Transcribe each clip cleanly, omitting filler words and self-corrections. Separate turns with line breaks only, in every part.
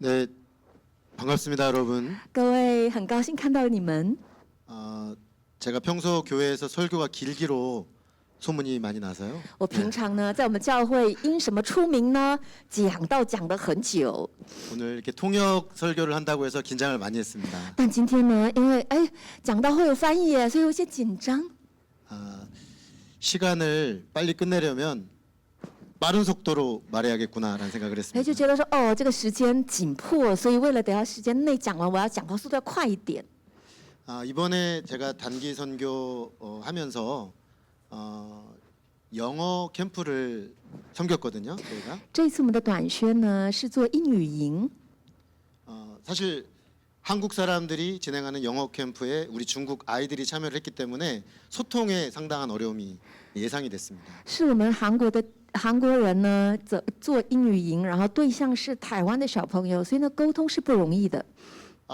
네, 반갑습니다, 여러분.
各位，很高兴看到你们。
제가 평소 교회에서 설교가 길기로 소문이 많이 나서요.
我平常呢，在我们教会因什么出名呢？讲得很久。
오늘 이렇게 통역 설교를 한다고 해서 긴장을 많이 했습니다.
但今天呢，因为讲到会有翻译耶，所以有些紧张。
시간을 빨리 끝내려면 빠른 속도로 말해야겠구나라는 생각을
所以就
했습니다.
觉得说，这个时间紧迫，所以为了等下时间内讲完，我要讲话速度要快一点。
이번에 제가 단기 선교 하면서 영어 캠프를 섬겼거든요. 저희가.
这一次我们的短宣呢是做英语营。
사실 한국 사람들이 진행하는 영어 캠프에 우리 중국 아이들이 참여를 했기 때문에 소통에 상당한 어려움이 예상이 됐습니다.
是我们韩国人呢做英语营，然后对象是台湾的小朋友，所以呢沟通是不容易的。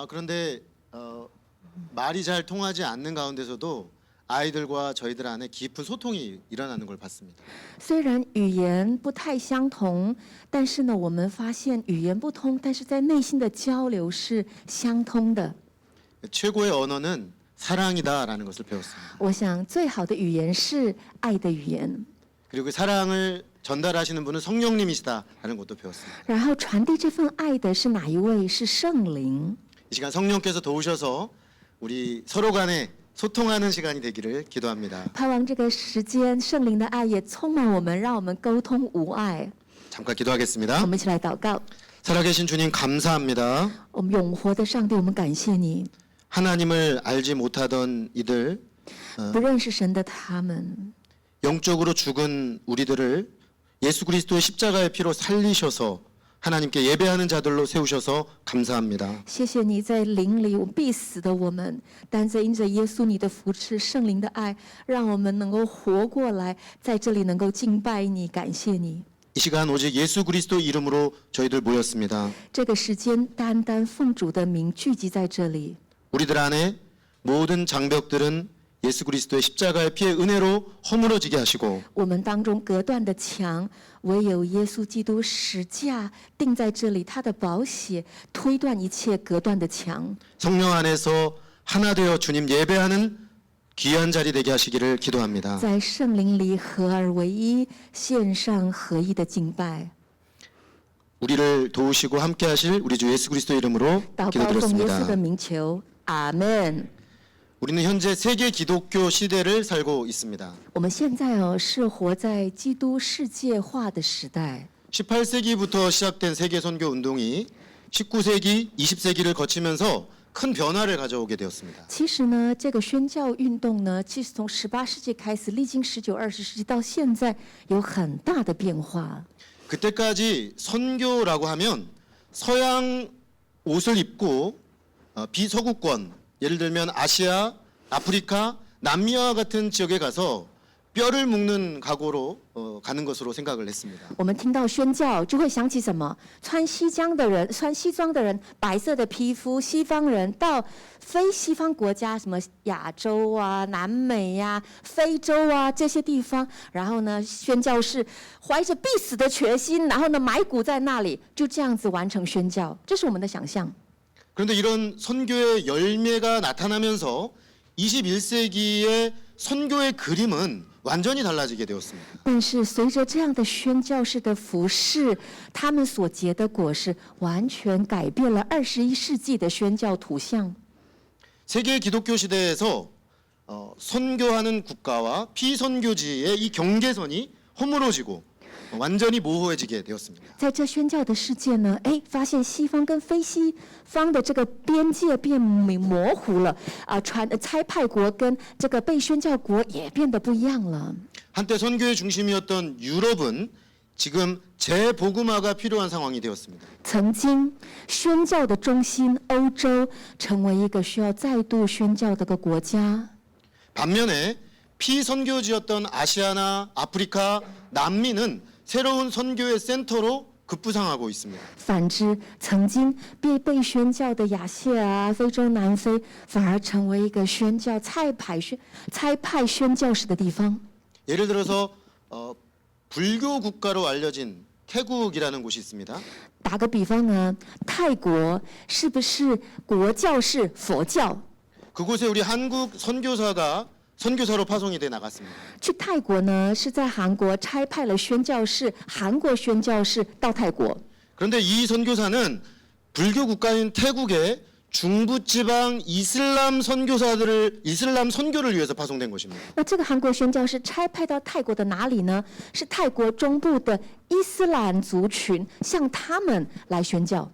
그런데 말이 잘 통하지 않는 가운데서도 아이들과 저희들 안에 깊은 소통이 일어나는 걸 봤습니다.
虽然语言不太相同，但是呢，我们发现语言不通，但是在内心的交流是相通的。
최고의 언어는 사랑이다라는 것을 배웠습니다.
我想最好的语言是爱的语言，
그리고 그 사랑을 전달하시는 분은 성령님이시다라는 것도 배웠습니다.
然后传递这份爱的是哪一位？是圣灵。
이 시간 성령께서 도우셔서 우리 서로 간에 소통하는 시간이 되기를 기도합니다.
盼望这个时间，圣灵的爱也充满我们，让我们沟通无碍。
잠깐 기도하겠습니다.
我们一起来祷告。
살아계신 주님 감사합니다.
我们永活的上帝，我们感谢你。
하나님을 알지 못하던 이들,
不认识神的他们，
영적으로 죽은 우리들을 예수 그리스도의 십자가의 피로 살리셔서 하나님께 예배하는 자들로 세우셔서 감사합니다.
谢谢你在灵里必死的我们，但在因着耶稣你的扶持、圣灵的爱，让我们能够活过来，在这里能够敬拜你，感谢你。
이 시간 오직 예수 그리스도 이름으로 저희들 모였습니다.
这个时间单单奉主的名聚集在这里，
우리들 안에 모든 장벽들은 예수 그리스도의 십자가의 피의 은혜로 허물어지게 하시고
我们当中隔断的墙，唯有耶稣基督十架钉在这里，他的宝血推断一切隔断的墙。
성령 안에서 하나 되어 주님 예배하는 귀한 자리 되게 하시기를 기도합니다.
在圣灵里合而为一，献上合一的敬拜。
우리를 도우시고 함께 하실 우리 주 예수 그리스도 이름으로
祷告奉耶稣的
기도드렸습니다.
名求，阿门。
우리는 현재 세계 기독교 시대를 살고 있습니다.
我们现在是活在基督世界化的时代。
18세기부터 시작된 세계 선교 운동이 19세기, 20세기를 거치면서 큰 변화를 가져오게 되었습니다.
其实呢，这个宣教运动呢，其实从18世纪开始，历经19、20世纪到现在，有很大的变化。
그때까지 선교라고 하면 서양 옷을 입고 비서구권, 예를 들면 아시아, 아프리카, 남미와 같은 지역에 가서 뼈를 묶는 각오로 가는 것으로 생각을 했습니다.
我们听到宣教，就会想起什么？穿西装的人，白色的皮肤，西方人到非西方国家，什么亚洲啊、南美呀、非洲啊这些地方，然后呢，宣教士怀着必死的决心，然后呢埋骨在那里，就这样子完成宣教，这是我们的想象。
그런데 이런 선교의 열매가 나타나면서 21세기의 선교의 그림은 완전히 달라지게 되었습니다.
但是随着这样的宣教士的服饰，他们所结的果实完全改变了21世纪的宣教图像。
세계 기독교 시대에서 선교하는 국가와 피선교지의 이 경계선이 허물어지고 완전히 모호해지게 되었습니다.
在这宣教的世界呢，发现西方跟非西方的这个边界变模糊了差派国跟这个被宣教国也变得不一样了。
한때 선교의 중심이었던 유럽은 지금 재복음화가 필요한 상황이 되었습니다.
曾经宣教的中心欧洲成为一个需要再度宣教的个国家。
반면에 피선교지였던 아시아나 아프리카, 남미는 새로운 선교의 센터로 급부상하고 있습니다.
反之，曾经被宣教的亚细亚、非洲、南非，反而成为一个宣教差派宣教士的地方。
예를 들어서 불교 국가로 알려진 태국이라는 곳이 있습니다.
打个比方呢，泰国是不是国教是佛教？
그곳에 우리 한국 선교사가 선교사로 파송이 돼 나갔습니다.
去泰国呢，是在韩国差派了宣教士，韩国宣教士到泰国。
그런데 이 선교사는 불교 국가인 태국의 중부지방 이슬람 선교를 위해서 파송된 것입니다.
那这个韩国宣教士差派到泰国的哪里呢？是泰国中部的伊斯兰族群，向他们来宣教。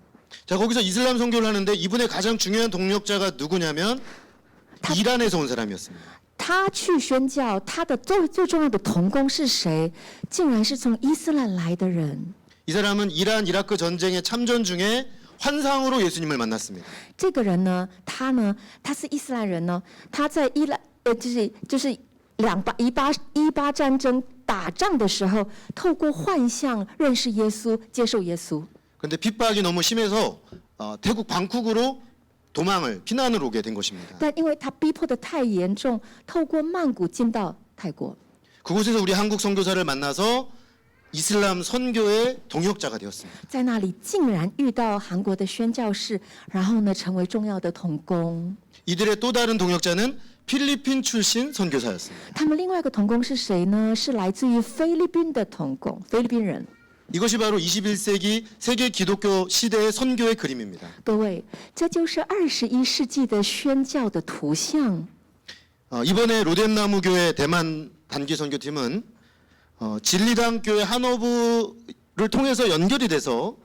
자, 거기서 이슬람 선교를 하는데 이분의 가장 중요한 동력자가 누구냐면 이란에서 온 사람이었습니다.
他去宣教，他的最重要的同工是谁？竟然是从伊斯兰来的人。
이 사람은 이란 이라크 전쟁의 참전 중에 환상으로 예수님을 만났습니다.
这个人呢，他是伊斯兰人呢，他在就是18战争打仗的时候，透过幻象认识耶稣，接受耶稣。
그런데 핍박이 너무 심해서 태국 방콕으로 피난을 오게 된 것입니다.
但因为他逼迫的太严重，透过曼谷进到泰国。
그곳에서 우리 한국 선교사를 만나서 이슬람 선교의 동역자가 되었습니다.
在那里竟然遇到韩国的宣教士，然后呢，成为重要的同工。
이들의 또 다른 동역자는 필리핀 출신 선교사였습니다.
他们另外一个同工是谁呢？是来自于菲律宾的同工，菲律宾人。
이것이 바로 21세기 세계 기독교 시대의 선교의 그림입니다.
各位，这就是21世纪的宣教的图像。
이번에 로뎀나무 교회 대만 단기 선교팀은 진리당 교회 한어부를 통해서 연결이 돼서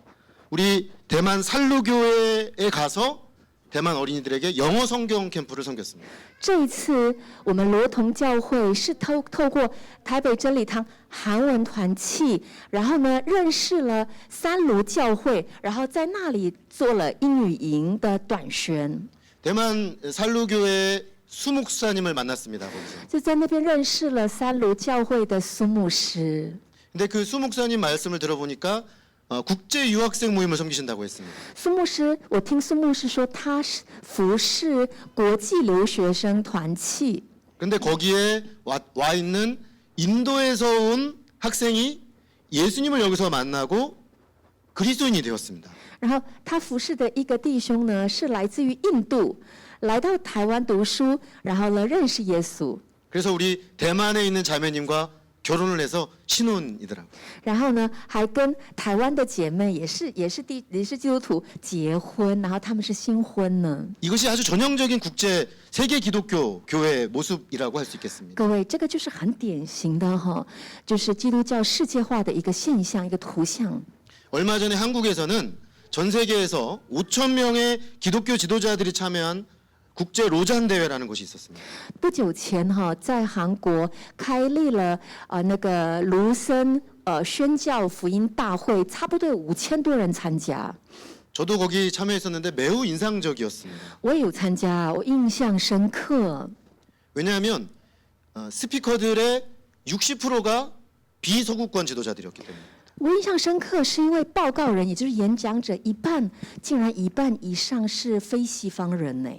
우리 대만 살루교회에 가서 대만 어린이들에게 영어 성경 캠프를 섬겼습니다.
这一次，我们罗同教会是透过台北真理堂韩文团契，然后呢认识了三卢教会，然后在那里做了英语营的短宣，
대만 살루교회 수목사님을 만났습니다. 거기서.
就在那边认识了三卢教会的苏牧师。
근데 그 수목사님 말씀을 들어보니까 국제 유학생 모임을 섬기신다고 했습니다.
苏牧师，我听苏牧师说，他是服侍国际留学生团契。
근데 거기에 와 있는 인도에서 온 학생이 예수님을 여기서 만나고 그리스도인이 되었습니다.
然后他服侍的一个弟兄呢，是来自于印度，来到台湾读书，然后呢认识耶稣。
그래서 우리 대만에 있는 자매님과 결혼을 해서 신혼이더라고요.
然后呢，还跟台湾的姐妹也是基督徒结婚，然后他们是新婚呢。
이것이 아주 전형적인 국제 세계 기독교 교회의 모습이라고 할 수 있겠습니다.
各位，这个就是很典型的哈，就是基督教世界化的一个现象，一个图像。
얼마 전에 한국에서는 전 세계에서 5천 명의 기독교 지도자들이 참여한 국제 로잔 대회라는 것이 있었습니다.
不久前哈，在韩国开立了那个卢森宣教福音大会，差不多有5000多人参加。
저도 거기 참여했었는데 매우 인상적이었습니다.
我也有参加，我印象深刻。
왜냐하면 스피커들의 60%가 비서구권 지도자들이었기 때문에.
我印象深刻，是因为报告人，也就是演讲者竟然一半以上是非西方人呢。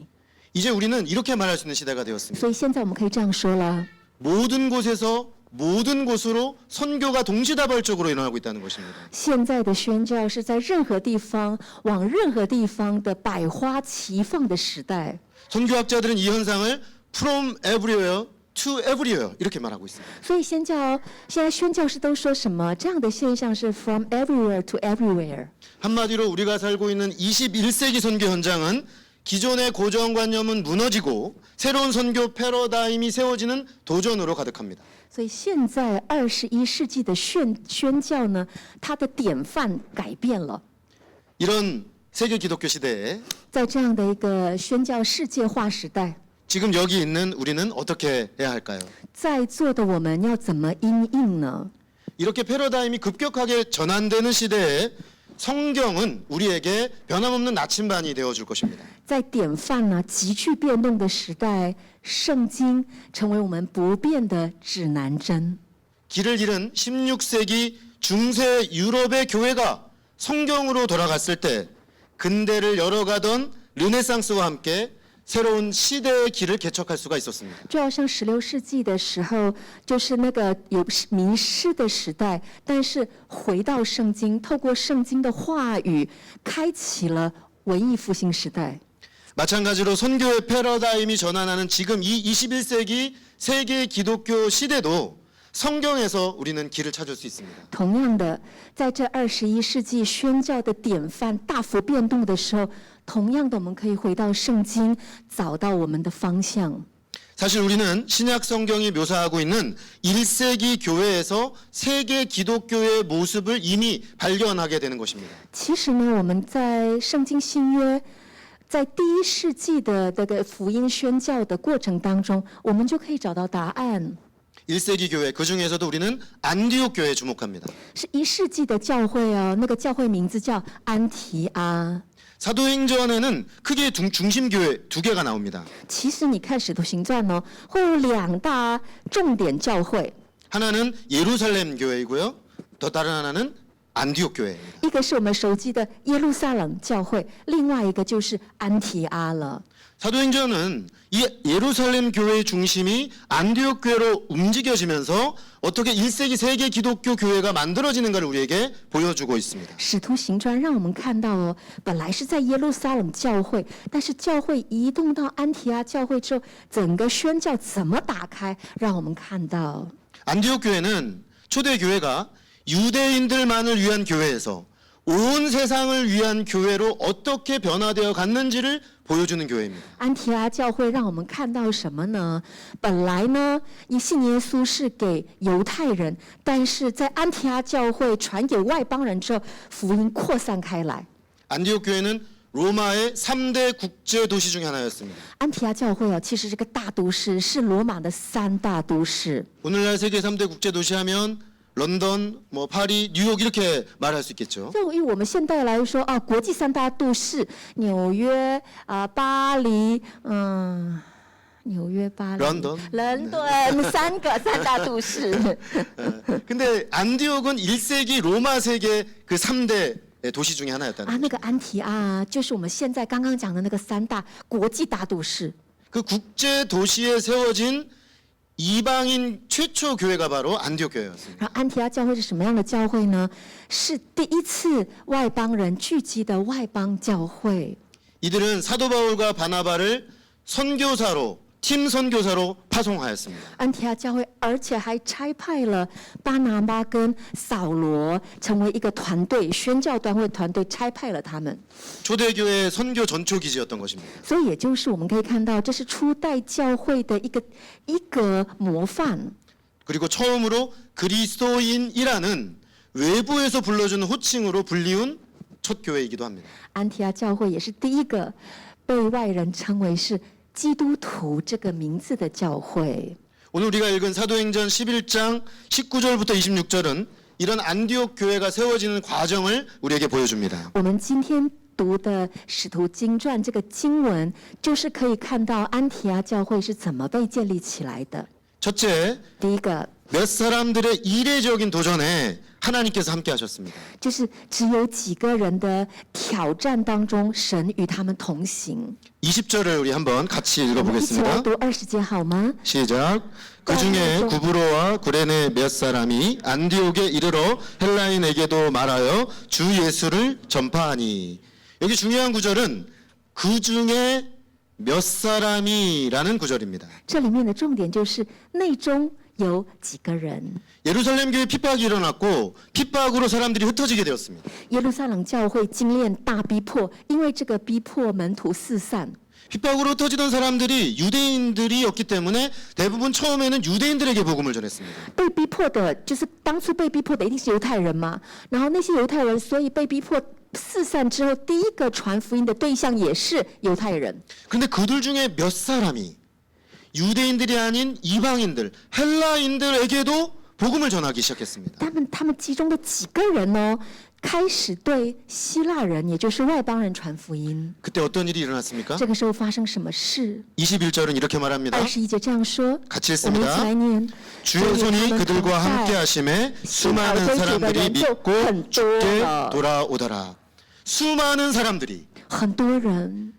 이제 우리는 이렇게 말할 수 있는 시대가 되었습니다.
所以现在我们可以这样说了：
모든 곳에서 모든 곳으로 선교가 동시다발적으로 일어나고 있다는 것입니다.
现在的宣教是在任何地方往任何地方的百花齐放的时代。
선교학자들은 이 현상을 from everywhere to everywhere 이렇게 말하고 있습니다.
所以现在宣教士都说什么？这样的现象是 from everywhere to everywhere。
한마디로 우리가 살고 있는 21세기 선교 현장은 기존의 고정관념은 무너지고 새로운 선교 패러다임이 세워지는 도전으로 가득합니다.
所以现在21世纪的宣教呢，它的典范改变了。
이런 세계 기독교 시대에
在这样的一个宣教世界化时代，
지금 여기 있는 우리는 어떻게 해야 할까요?
在座的我们要怎么因应呢？
이렇게 패러다임이 급격하게 전환되는 시대에 성경은 우리에게 변함없는 나침반이 되어줄 것입니다.
在典范呢急剧变动的时代，圣经成为我们不变的指南针。
길을 잃은 16세기 중세 유럽의 교회가 성경으로 돌아갔을 때 근대를 열어가던 르네상스와 함께 새로운 시대의 길을 개척할 수가 있었습니다.
就好像16世纪的时候，就是那个有迷失的时代，但是回到圣经，透过圣经的话语，开启了文艺复兴时代。
마찬가지로 선교의 패러다임이 전환하는 지금 이 21세기 세계 기독교 시대도 성경에서 우리는 길을 찾을 수 있습니다.
同样的，在这21世纪宣教的典范大幅变动的时候，同样的，我们可以回到圣经，找到我们的方向。
사실 우리는 신약 성경이 묘사하고 있는 1세기 교회에서 세계 기독교의 모습을 이미 발견하게 되는 것입니다.
其实呢，我们在圣经新约，在第1世纪的这个福音宣教的过程当中，我们就可以找到答案。
1세기 교회 그 중에서도 우리는 안디옥 교회에 주목합니다.
是1世纪的教会哦，那个教会名字叫安提阿。
사도행전에는 크게 중심교회 두 개가 나옵니다.
其实你看《使徒行传》哦，会有2大重点教会，
하나는 예루살렘 교회이고요. 더 다른 하나는 안디옥 교회입니다.
一个是我们熟悉的耶路撒冷教会，另外一个就是安提阿了。
사도행전은 이 예루살렘 교회의 중심이 안디옥 교회로 움직여지면서 어떻게 1세기 세계 기독교 교회가 만들어지는가를 우리에게 보여주고 있습니다.
使徒行传让我们看到哦，本来是在耶路撒冷教会，但是教会移动到安提阿教会之后，整个宣教怎么打开，让我们看到。
안디옥 교회는 초대 교회가 유대인들만을 위한 교회에서 온 세상을 위한 교회로 어떻게 변화되어 갔는지를 보여주는 교회입니다.
安提阿教会让我们看到什么呢？本来呢，信耶稣是给犹太人，但是在安提阿教会传给外邦人之后，福音扩散开来。
안디옥 교회는 로마의 3대 국제 도시 중에 하나였습니다.
安提阿教会哦，其实这个大都市是罗马的3大都市。
오늘날 세계 3대 국제 도시 하면 런던, 파리, 뉴욕 이렇게 말할 수 있겠죠.
就以我们现代来说啊，国际3大都市，纽约啊、巴黎，纽约、巴黎、
伦敦
3大都市。
근데 안디옥은 1세기 로마 세계 그 3대 도시 중에 하나였다는
啊，那个安提阿就是我们现在刚刚讲的那个3大国际大都市。
그 국제 도시에 세워진 이방인 최초 교회가 바로 안디옥 교회였습니다.
然后安提阿教会是什么样的教会呢？是第一次外邦人聚集的外邦教会。
이들은 사도 바울과 바나바를 선교사로 팀 선교사로 파송하였습니다.
安提阿教会，而且还差派了巴拿巴跟扫罗成为一个团队，宣教单位团队差派了他们。
초대교회의 선교 전초 기지였던 것입니다.
所以也就是我们可以看到，这是初代教会的一个模范。
그리고 처음으로 그리스도인이라는 외부에서 불러주는 호칭으로 불리운 첫 교회이기도 합니다.
安提阿教会也是第一个被外人称为是基督徒这个名字的教会。
오늘 우리가 읽은 사도행전 11장 19절부터 26절은 이런 안디옥 교회가 세워지는 과정을 우리에게 보여줍니다.
我们今天读的《使徒经传》这个经文，就是可以看到安提阿教会是怎么被建立起来的。
첫째,
第一个
몇 사람들의 이례적인 도전에 하나님께서 함께 하셨습니다.
就是只有几个人的挑战当中，神与他们同行。
20절을 우리 한번 같이
我们一起来
읽어보겠습니다.
读20节好吗？
시작. 그 중에 구브로와 구레네 몇 사람이 안디옥에 이르러 헬라인에게도 말하여 주 예수를 전파하니. 여기 중요한 구절은 그 중에 몇 사람이라는 구절입니다.
这里面的重点就是内中有几个人。
예루살렘 교회 핍박이 일어났고 핍박으로 사람들이 흩어지게 되었습니다.
耶路撒冷教会经历大逼迫，因为这个逼迫门徒四散。
핍박으로 흩어지던 사람들이 유대인들이었기 때문에 대부분 처음에는 유대인들에게 복음을 전했습니다.
被逼迫的，就是当初被逼迫的一定是犹太人嘛。然后那些犹太人，所以被逼迫四散之后，第一个传福音的对象也是犹太人。
근데 그들 중에 몇 사람이 유대인들이 아닌 이방인들, 헬라인들에게도 복음을 전하기 시작했습니다.
他们其中的几个人呢，开始对希腊人，也就是外邦人传福音。
그때 어떤 일이 일어났습니까?
这个时候发生什么事？
21절은 이렇게 말합니다.
21节这样说，
같이
我们一起
읽습니다.
来念。
주의 손이 그들과 함께 하심에 수많은 사람들이 믿고 주께 돌아오더라. 수많은 사람들이
很多人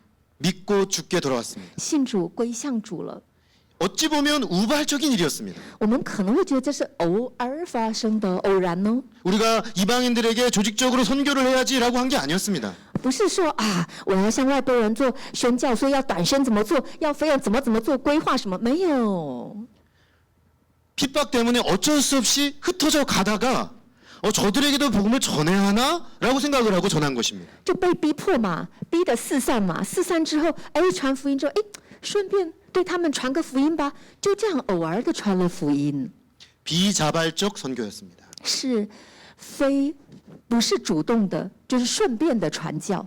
믿고 죽게 돌아왔습니다.
信主归向主了。
어찌 보면 우발적인 일이었습니다.
我们可能会觉得这是偶尔发生的，偶然呢，
우리가 이방인들에게 조직적으로 선교를 해야지라고 한 게 아니었습니다.
不是说啊，我要向外邦人做宣教，所以要短宣怎么做，要非要怎么做，规划什么，没有。
핍박 때문에 어쩔 수 없이 흩어져 가다가 저들에게도 복음을 전해야 하나라고 생각을 하고 전한 것입니다.
就被逼迫嘛，逼得四散嘛，四散之后，哎，传福音之后，哎，顺便对他们传个福音吧，就这样偶尔的传了福音，
비자발적 선교였습니다.
不是主动的，就是顺便的传教。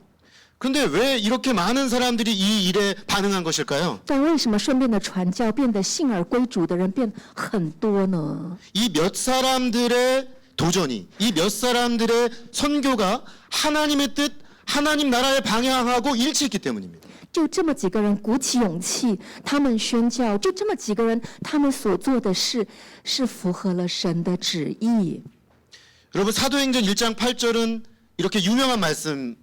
그런데 왜 이렇게 많은 사람들이 이 일에 반응한 것일까요?
但为什么顺便的传教变得信而归主的人变很多呢？
이 몇 사람들의 도전이, 이 몇 사람들의 선교가 하나님의 뜻, 하나님 나라의 방향하고 일치했기 때문입니다.
就这么几个人鼓起勇气，他们宣教，就这么几个人，他们所做的事是符合了神的旨意。
여러분 사도행전 1장 8절은 이렇게 유명한 말씀이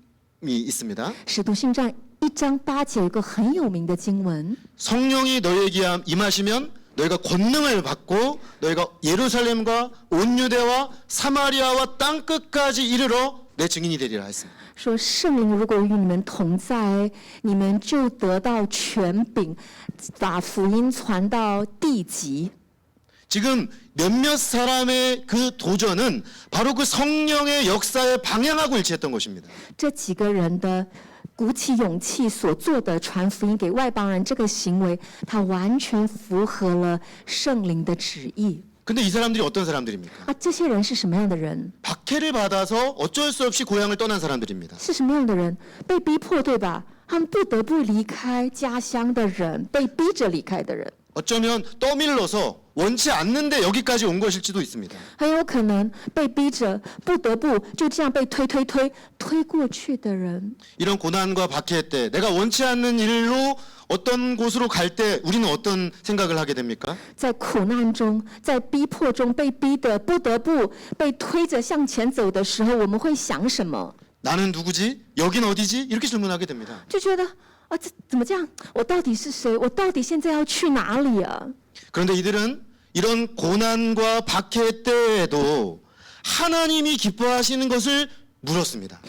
있습니다.
使徒信传1章8节有一个很有名的经文，
성령이 너희에게 임하시면 너희가 권능을 받고 너희가 예루살렘과 온 유대와 사마리아와 땅 끝까지 이르러 내 증인이 되리라 했습니다.
说圣灵如果与你们同在，你们就得到权柄，把福音传到地极。
지금 몇몇 사람의 그 도전은 바로 그 성령의 역사에 방향하고 일치했던 것입니다.
这几个人的鼓起勇气所做的传福音给外邦人这个行为，它完全符合了圣灵的旨意。
근데 이 사람들이 어떤 사람들입니까?
啊，这些人是什么样的人？
박해를 받아서 어쩔 수 없이 고향을 떠난 사람들입니다.
是什么样的人？被逼迫，对吧？他们不得不离开家乡的人，被逼着离开的人，
어쩌면 떠밀러서 원치 않는데 여기까지 온 것일지도 있습니다.
很有可能被逼着不得不就这样被推过去的人。
이런 고난과 박해 때 내가 원치 않는 일로 어떤 곳으로 갈 때 우리는 어떤 생각을 하게 됩니까?
在苦难中，在逼迫中被逼得不得不被推着向前走的时候，我们会想什么？
나는 누구지? 여긴 어디지? 이렇게 질문하게 됩니다.
就觉得啊，这怎么这样？我到底是谁？我到底现在要去哪里啊？
그런데 이들은 이런 고난과 박해 때에도 하나님이 기뻐하시는 것을 물었습니다.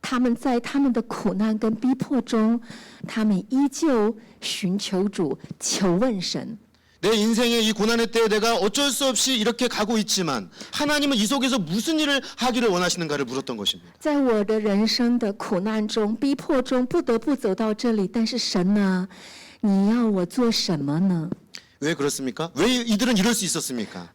他们在他们的苦难跟逼迫中，他们依旧寻求主，求问神。
내 인생의 이 고난의 때에 내가 어쩔 수 없이 이렇게 가고 있지만 하나님은 이 속에서 무슨 일을 하기를 원하시는가를 물었던 것입니다.
在我的人生的苦难中、逼迫中，不得不走到这里，但是神呢，你要我做什么呢？
왜 그렇습니까? 왜 이들은 이럴 수 있었습니까?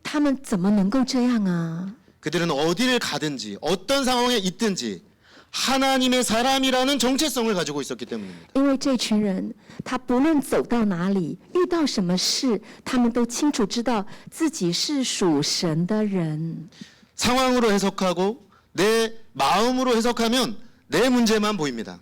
他们怎么能够这样啊？
그들은 어디를 가든지 어떤 상황에 있든지 하나님의 사람이라는 정체성을 가지고 있었기 때문입니다.
因为这群人，他不论走到哪里，遇到什么事，他们都清楚知道自己是属神的人。
상황으로 해석하고 내 마음으로 해석하면 내 문제만 보입니다.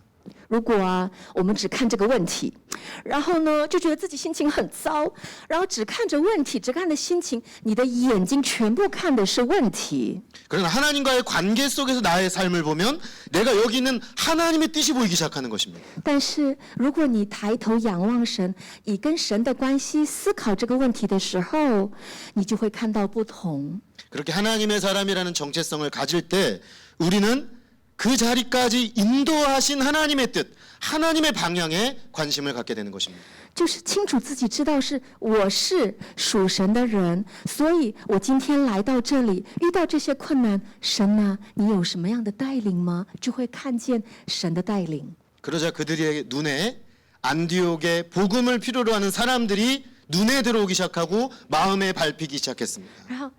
如果啊，我们只看这个问题，然后呢，就觉得自己心情很糟，然后只看着问题，只看着心情，你的眼睛全部看的是问题。
그러나 하나님과의 관계 속에서 나의 삶을 보면 내가 여기 있는 하나님의 뜻이 보이기 시작하는 것입니다.
但是，如果你抬头仰望神，以跟神的关系思考这个问题的时候，你就会看到不同。
그렇게 하나님의 사람이라는 정체성을 가질 때 우리는 그 자리까지 인도하신 하나님의 뜻, 하나님의 방향에 관심을 갖게 되는 것입니다.
就是清楚自己知道我是属神的人，所以我今天来到这里，遇到这些困难，神啊，你有什么样的带领吗？就会看见神的带领。
그러자 그들의 눈에 안디옥의 복음을 필요로 하는 사람들이 눈에 들어오기 시작하고 마음에 밟히기 시작했습니다.
然后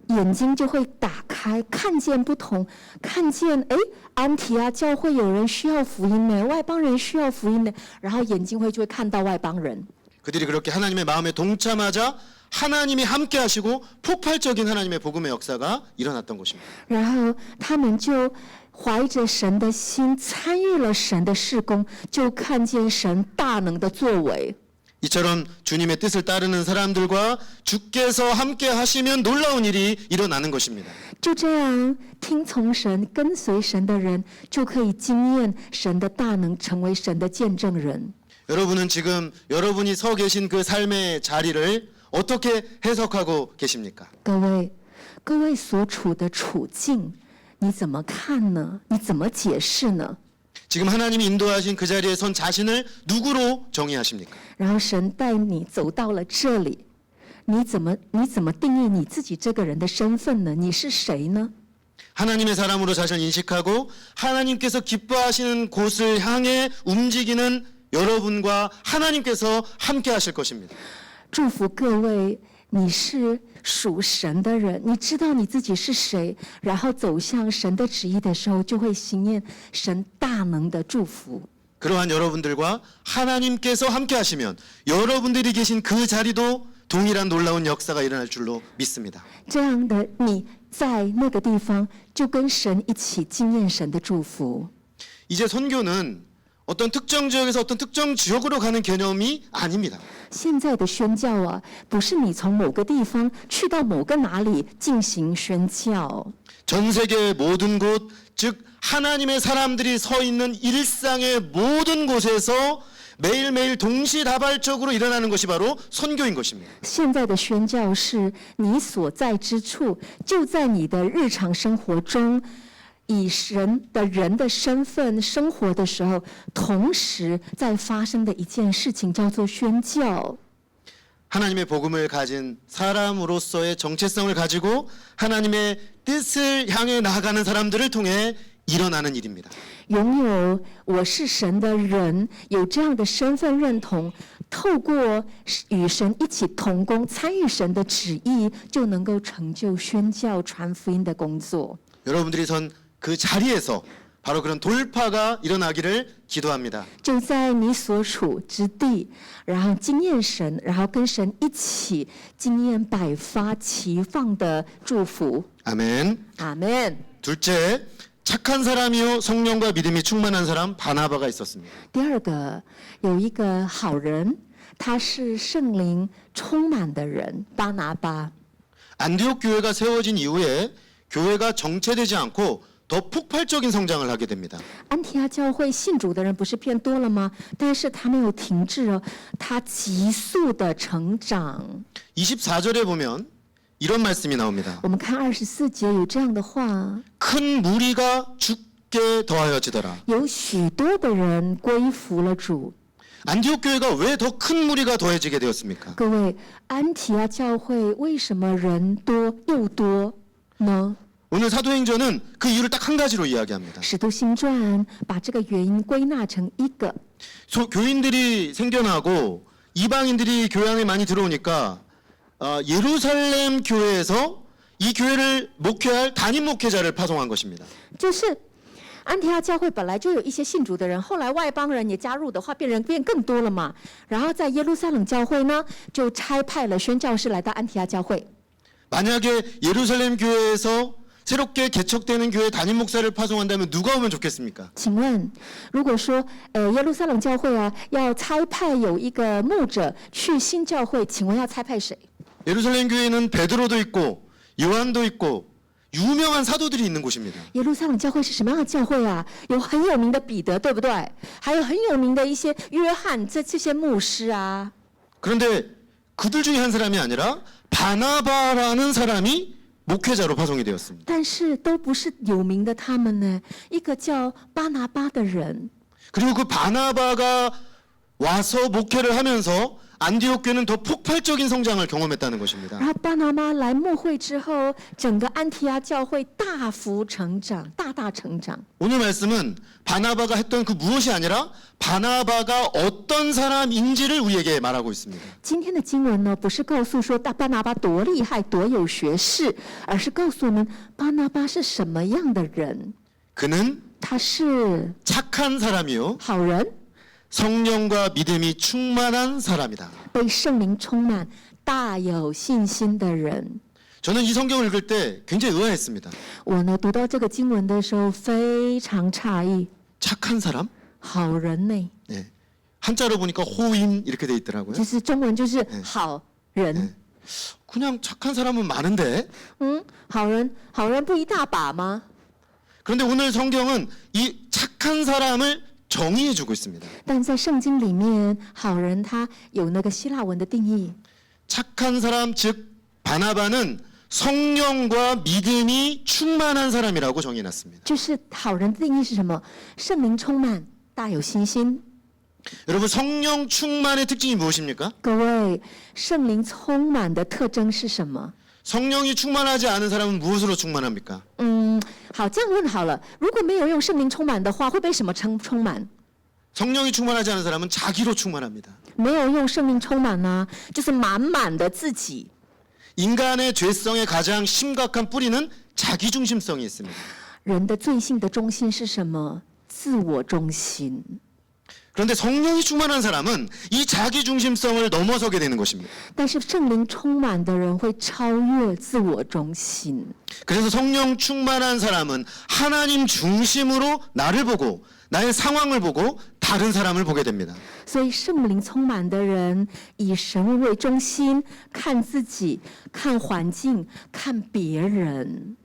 眼睛就会打开，看见不同，看见安提阿教会有人需要福音呢，外邦人需要福音呢，然后眼睛就会看到外邦人。
그들이 그렇게 하나님의 마음에 동참하자 하나님이 함께 하시고 폭발적인 하나님의 복음의 역사가 일어났던 것입니다.
然后他们就怀着神的心参与了神的事工，就看见神大能的作为。
이처럼 주님의 뜻을 따르는 사람들과 주께서 함께 하시면 놀라운 일이 일어나는 것입니다.
就这样听从神、跟随神的人，就可以经验神的大能，成为神的见证人。
여러분은 지금 여러분이 서 계신 그 삶의 자리를 어떻게 해석하고 계십니까?
各位所处的处境，你怎么看呢？你怎么解释呢？
지금 하나님이 인도하신 그 자리에 선 자신을 누구로 정의하십니까?
然后神带你走到了这里，你怎么定义你自己这个人的身份呢？你是谁呢？
하나님의 사람으로 자신을 인식하고 하나님께서 기뻐하시는 곳을 향해 움직이는 여러분과 하나님께서 함께 하실 것입니다.
祝福各位，你是属神的人，你知道你自己是谁，然后走向神的旨意的时候，就会行验神大能的祝福。
그러한 여러분들과 하나님께서 함께 하시면 여러분들이 계신 그 자리도 동일한 놀라운 역사가 일어날 줄로 믿습니다.
这样的你在那个地方，就跟神一起经验神的祝福。
이제 선교는 어떤 특정 지역에서 어떤 특정 지역으로 가는 개념이 아닙니다.
现在的宣教啊，不是你从某个地方去到某个哪里进行宣教。
전 세계 모든 곳, 즉 하나님의 사람들이 서 있는 일상의 모든 곳에서 매일매일 동시다발적으로 일어나는 것이 바로 선교인 것입니다.
现在的宣教是你所在之处，就在你的日常生活中，以神的人的身份生活的时候，同时在发生的一件事情，叫做宣教。
하나님의 복음을 가진 사람으로서의 정체성을 가지고 하나님의 뜻을 향해 나아가는 사람들을 통해 일어나는 일입니다.
拥有我是神的人，有这样的身份认同，透过与神一起同工，参与神的旨意，就能够成就宣教传福音的工作。
여러분들이 선 그 자리에서 바로 그런 돌파가 일어나기를 기도합니다.
就在你所处之地，然后经验神，然后跟神一起经验百发齐放的祝福。
아멘.
阿门。
둘째, 착한 사람이요 성령과 믿음이 충만한 사람 바나바가 있었습니다.
第二个，有一个好人，他是圣灵充满的人，巴拿巴。
안디옥 교회가 세워진 이후에 교회가 정체되지 않고 더 폭발적인 성장을 하게 됩니다.
安提阿教会信主的人不是变多了吗？但是他没有停滞哦，他急速的成长。
24절에 보면 이런 말씀이 나옵니다.
我们看24节有这样的话，
큰 무리가 죽게 더하여지더라.
有许多的人归服了主。
안디옥 교회가 왜 더 큰 무리가 더해지게 되었습니까?
各位，安提阿教会为什么人多又多呢？
오늘 사도행전은 그 이유를 딱 한 가지로 이야기합니다.
使徒行传把这个原因归纳成一个，
교인들이 생겨나고 이방인들이 교회 안에 많이 들어오니까 예루살렘 교회에서 이 교회를 목회할 담임 목회자를 파송한 것입니다.
就是安提阿教会本来就有一些信主的人，后来外邦人也加入的话，变更多了嘛。然后在耶路撒冷教会呢，就差派了宣教士来到安提阿教会。
만약에 예루살렘 교회에서 새롭게 개척되는 교회 담임 목사를 파송한다면 누가 오면 좋겠습니까?
请问，如果说耶路撒冷教会啊要差派有一个牧者去新教会，请问要差派谁？
예루살렘 교회는 베드로도 있고 요한도 있고 유명한 사도들이 있는 곳입니다.
耶路撒冷教会是什么样的教会啊？有很有名的彼得，对不对？还有很有名的一些约翰，这些牧师啊。
그런데 그들 중에 한 사람이 아니라 바나바라는 사람이 목회자로 파송이 되었습니다.
但是都不是有名的他们呢，一个叫巴拿巴的人，
그리고 그 바나바가 와서 목회를 하면서 안디옥 교회는 더 폭발적인 성장을 경험했다는 것입니다.
然后巴拿巴来牧会之后，整个安提阿教会大幅成长，大成长。
오늘 말씀은 바나바가 했던 그 무엇이 아니라 바나바가 어떤 사람인지를 우리에게 말하고 있습니다.
今天的经文呢，不是告诉说巴拿巴多厉害、多有学识，而是告诉我们巴拿巴是什么样的人。
그는
他是
착한 사람이요
好人，
성령과 믿음이 충만한 사람이다.
被圣灵充满、大有信心的人。
저는 이 성경을 읽을 때 굉장히 의아했습니다.
我呢，读到这个经文的时候非常诧异，
착한 사람?
好人呢？
네. 한자로 보니까 호인 이렇게 돼 있더라고요.
就是中文就是好人。
그냥 착한 사람은 많은데
好人不一大把吗？
그런데 오늘 성경은 이 착한 사람을 정의해 주고 있습니다.
但在圣经里面，好人他有那个希腊文的定义，
착한 사람 즉 바나바는 성령과 믿음이 충만한 사람이라고 정의해 놨습니다.
就是好人的定义是什么？圣灵充满，大有信心。
여러분 성령 충만의 특징이 무엇입니까?
各位，圣灵充满的特征是什么？
성령이 충만하지 않은 사람은 무엇으로 충만합니까?
好，这样问好了。如果没有用圣灵充满的话，会被什么充满？
성령이 충만하지 않은 사람은 자기로 충만합니다.
没有用圣灵充满呢，就是满满的自己。
인간의 죄성의 가장 심각한 뿌리는 자기중심성이 있습니다.
人的罪性的中心是什么？自我中心。
그런데 성령이 충만한 사람은 이 자기중심성을 넘어서게 되는 것입니다.
但是圣灵充满的人会超越自我中心。
그래서 성령 충만한 사람은 하나님 중심으로 나를 보고 나의 상황을 보고 다른 사람을 보게 됩니다.
所以圣灵充满的人以神为中心，看自己，看环境，看别人。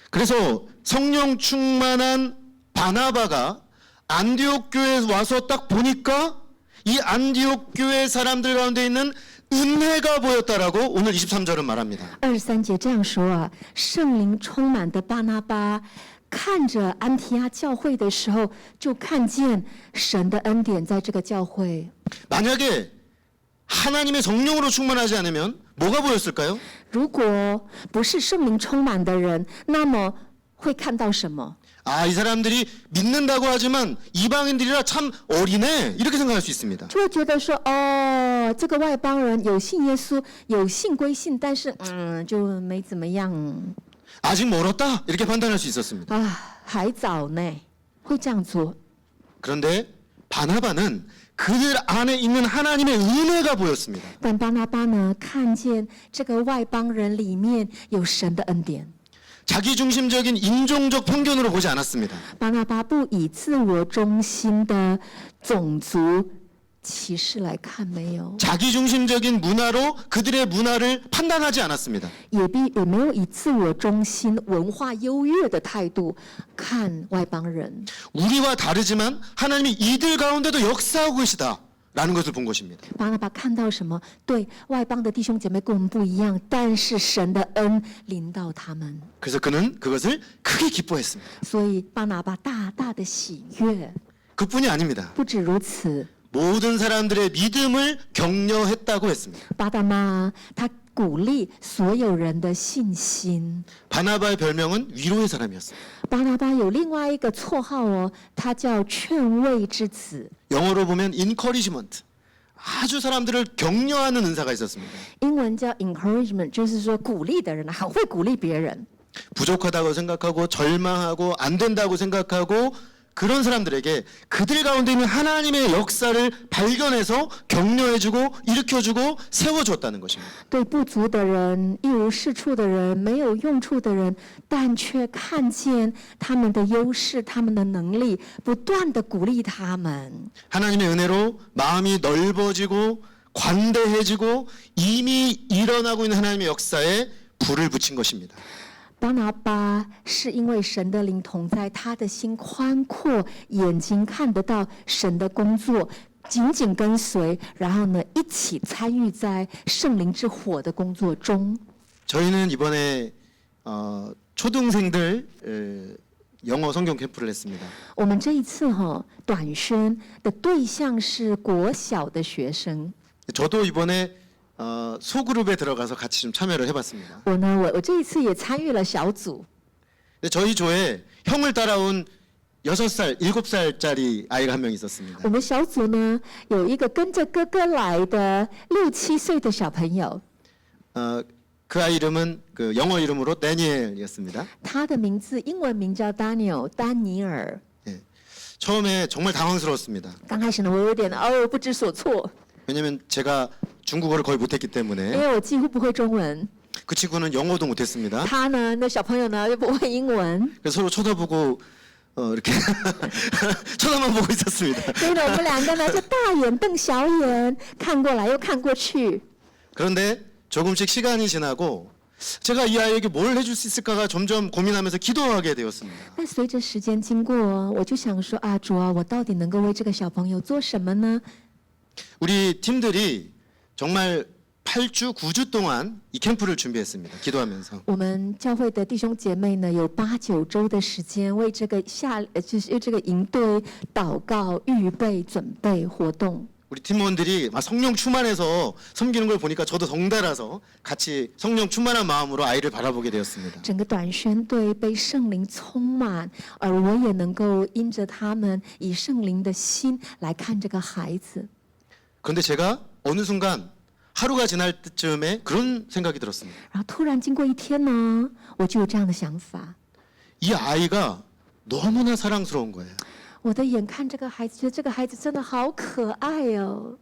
그래서 성령 충만한 바나바가 안디옥 교회에 와서 딱 보니까 이 안디옥 교회 사람들 가운데 있는 은혜가 보였다라고 오늘 23절은 말합니다.
23节这样说啊，圣灵充满的巴拿巴看着安提阿教会的时候，就看见神的恩典在这个教会。
만약에 하나님의 성령으로 충만하지 않으면 뭐가 보였을까요?
如果不是圣灵充满的人，那么会看到什么？
아, 이 사람들이 믿는다고 하지만 이방인들이라 참 어리네 이렇게 생각할 수 있습니다.
就会觉得说，哦，这个外邦人有信耶稣，有信归信，但是就没怎么样
아직 멀었다 이렇게 판단할 수 있었습니다.
啊，还早呢，会这样做。
그런데 바나바는 그들 안에 있는 하나님의 은혜가 보였습니다.
但巴拿巴呢，看见这个外邦人里面有神的恩典。
자기중심적인 인종적 편견으로 보지 않았습니다.
巴拿巴不以自我中心的种族歧视来看，没有，
자기중심적인 문화로 그들의 문화를 판단하지 않았습니다.
也没有以自我中心、文化优越的态度看外邦人。
우리와 다르지만 하나님이 이들 가운데도 역사하고 계시다라는 것을 본 것입니다.
巴拿巴看到什么？对外邦的弟兄姐妹跟我们不一样，但是神的恩临到他们，
그래서 그는 그것을 크게 기뻐했습니다.
所以巴拿巴大大的喜悦。
그뿐이 아닙니다.
不止如此，
모든 사람들의 믿음을 격려했다고 했습니다.
巴拿巴他鼓励所有人的信心。
바나바의 별명은 위로의 사람이었습니다.
巴拿巴有另外一个绰号哦，他叫劝慰之子。
영어로 보면 encouragement. 아주 사람들을 격려하는 은사가 있었습니다.
英文叫 encouragement， 就是说鼓励的人，很会鼓励别人。
부족하다고 생각하고 절망하고 안 된다고 생각하고 그런 사람들에게 그들 가운데 있는 하나님의 역사를 발견해서 격려해주고 일으켜주고 세워주었다는 것입니다.
对不足的人、一无是处的人、没有用处的人，但却看见他们的优势、他们的能力，不断的鼓励他们。
하나님의 은혜로 마음이 넓어지고 관대해지고 이미 일어나고 있는 하나님의 역사에 불을 붙인 것입니다.
巴拿巴是因为神的灵同在，他的心宽阔，眼睛看得到神的工作，紧紧跟随，然后呢，一起参与在圣灵之火的工作中。
저희는 이번에 초등생들 영어 성경 캠프를 했습니다.
我们这一次短宣的对象是国小的学生。
저도 이번에 소그룹에 들어가서 같이 좀 참여를 해봤습니다.
我这一次也参与了小组。
근데 저희 조에 형을 따라온 6살, 7살짜리 아이가 한 명 있었습니다.
我们小组呢有一个跟着哥哥来的6、7岁的小朋友，
그 아이 이름은 그 영어 이름으로 데니엘이었습니다.
他的名字英文名叫 Daniel 丹尼尔。
예. 처음에 정말 당황스러웠습니다.
刚开始呢，我有点不知所措，
왜냐하면 제가 중국어를 거의 못했기
因
때문에
为我几乎不会中文。
그 친구는 영어도 못했습니다.
他呢，那小朋友呢又不会英文，
그래서 서로 쳐다보고 이렇게 쳐다만 보고 있었습니다.
所以呢，我们两个呢就大眼瞪小眼，看过来又看过去。
그런데 조금씩 시간이 지나고 제가 이 아이에게 뭘 해줄 수 있을까가 점점 고민하면서 기도하게 되었습니다.
但随着时间经过，我就想说啊，主啊，我到底能够为这个小朋友做什么呢？
우리 팀들이 정말 8주, 9주 동안 이 캠프를 준비했습니다. 기도하면서.
我们教会的弟兄姐妹呢，有8、9周的时间为这个就是为这个营队祷告、预备、准备活动。
우리 팀원들이 막 성령 충만해서 섬기는 걸 보니까 저도 덩달아서 같이 성령 충만한 마음으로 아이를 바라보게 되었습니다.
整个短宣队被圣灵充满，而我也能够因着他们以圣灵的心来看这个孩子。
그런데 제가 어느 순간 하루가 지날 때쯤에 그런 생각이 들었습니다.
然后突然经过一天呢，我就有这样的想法。
이 아이가 너무나 사랑스러운 거예요.
我的眼看这个孩子，觉得这个孩子真的好可爱哦。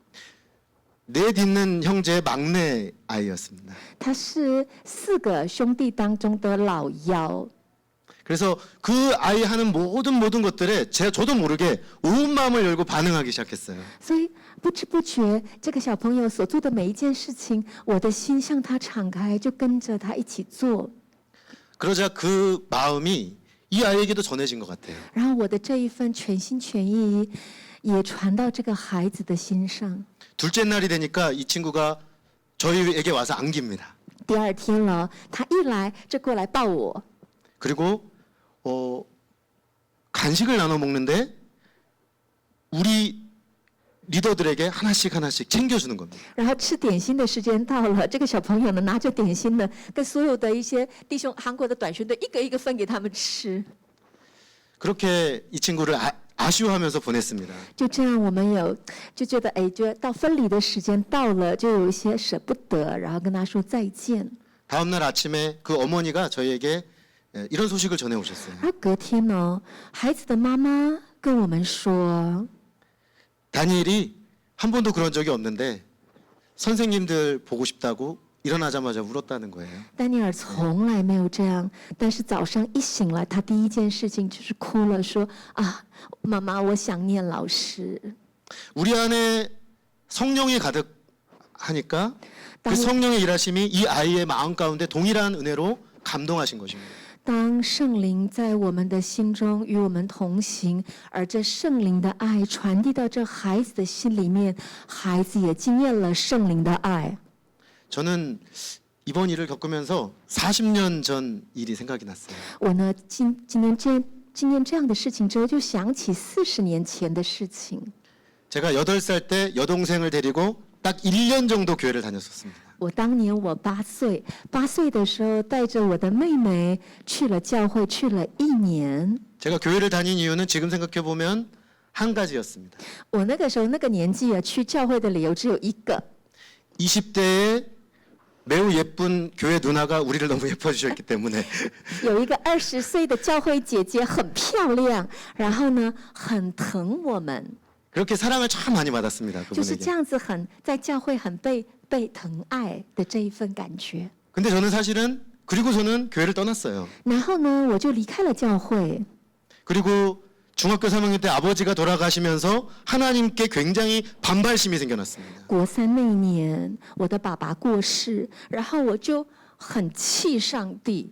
내 딛는 형제의 막내 아이였습니다.
他是4个兄弟当中的老幺，
그래서 그 아이 하는 모든 것들에 저도 모르게 온 마음을 열고 반응하기 시작했어요.
所以不知不觉，这个小朋友所做的每一件事情，我的心向他敞开，就跟着他一起做。
그러자 그 마음이 이 아이에게도 전해진 것 같아요.
然后我的这一份全心全意，也传到这个孩子的心上。
둘째 날이 되니까 이 친구가 저희에게 와서 안깁니다.
第2天了，他一来就过来抱我，
그리고 간식을 나눠 먹는데 우리 리더들에게 하나씩 챙겨주는 겁니다.
然后吃点心的时间到了，这个小朋友呢拿着点心呢，跟所有的一些弟兄，韩国的短宣队一个一个分给他们吃。
그렇게 이 친구를 아쉬워하면서 보냈습니다.
就这样，我们就觉得，哎，就到分离的时间到了，就有一些舍不得，然后跟他说再见。
다음 날 아침에 그 어머니가 저희에게 이런 소식을 전해 오셨어요.
而隔天呢，孩子的妈妈跟我们说，
다니엘이 한 번도 그런 적이 없는데 선생님들 보고 싶다고 일어나자마자 울었다는 거예요.
丹尼尔从来没有这样，但是早上一醒来，他第一件事情就是哭了，说啊，妈妈，我想念老师。
우리 안에 성령이 가득하니까 그 성령의 일하심이 이 아이의 마음 가운데 동일한 은혜로 감동하신 것입니다.
当圣灵在我们的心中与我们同行，而这圣灵的爱传递到这孩子的心里面，孩子也经验了圣灵的爱。
저는 이번 일을 겪으면서 40년 전 일이 생각이 났어요.
我呢，今年经验这样的事情之后，就想起40年前的事情。
제가 8살 때 여동생을 데리고 딱 1년 정도 교회를 다녔었습니다.
我当年我8岁，8岁的时候带着我的妹妹去了教会，去了1年。
제가 교회를 다닌 이유는 지금 생각해 보면 한 가지였습니다.
我那个时候那个年纪啊，去教会的理由只有一个。
20대에 매우 예쁜 교회 누나가 우리를 너무 예뻐 주셨기 때문에
有一个20岁的教会姐姐很漂亮，然后呢很疼我们，
그렇게 사랑을 참 많이 받았습니다.
就是这
그분에게.
样子在教会很被疼爱的这一份感觉。
근데 저는 사실은 그리고서는 교회를 떠났어요.
然后呢，我就离开了教会。
그리고 중학교 3학년 때 아버지가 돌아가시면서 하나님께 굉장히 반발심이 생겨났습니다.
国3那一年，我的爸爸过世，然后我就很气上帝。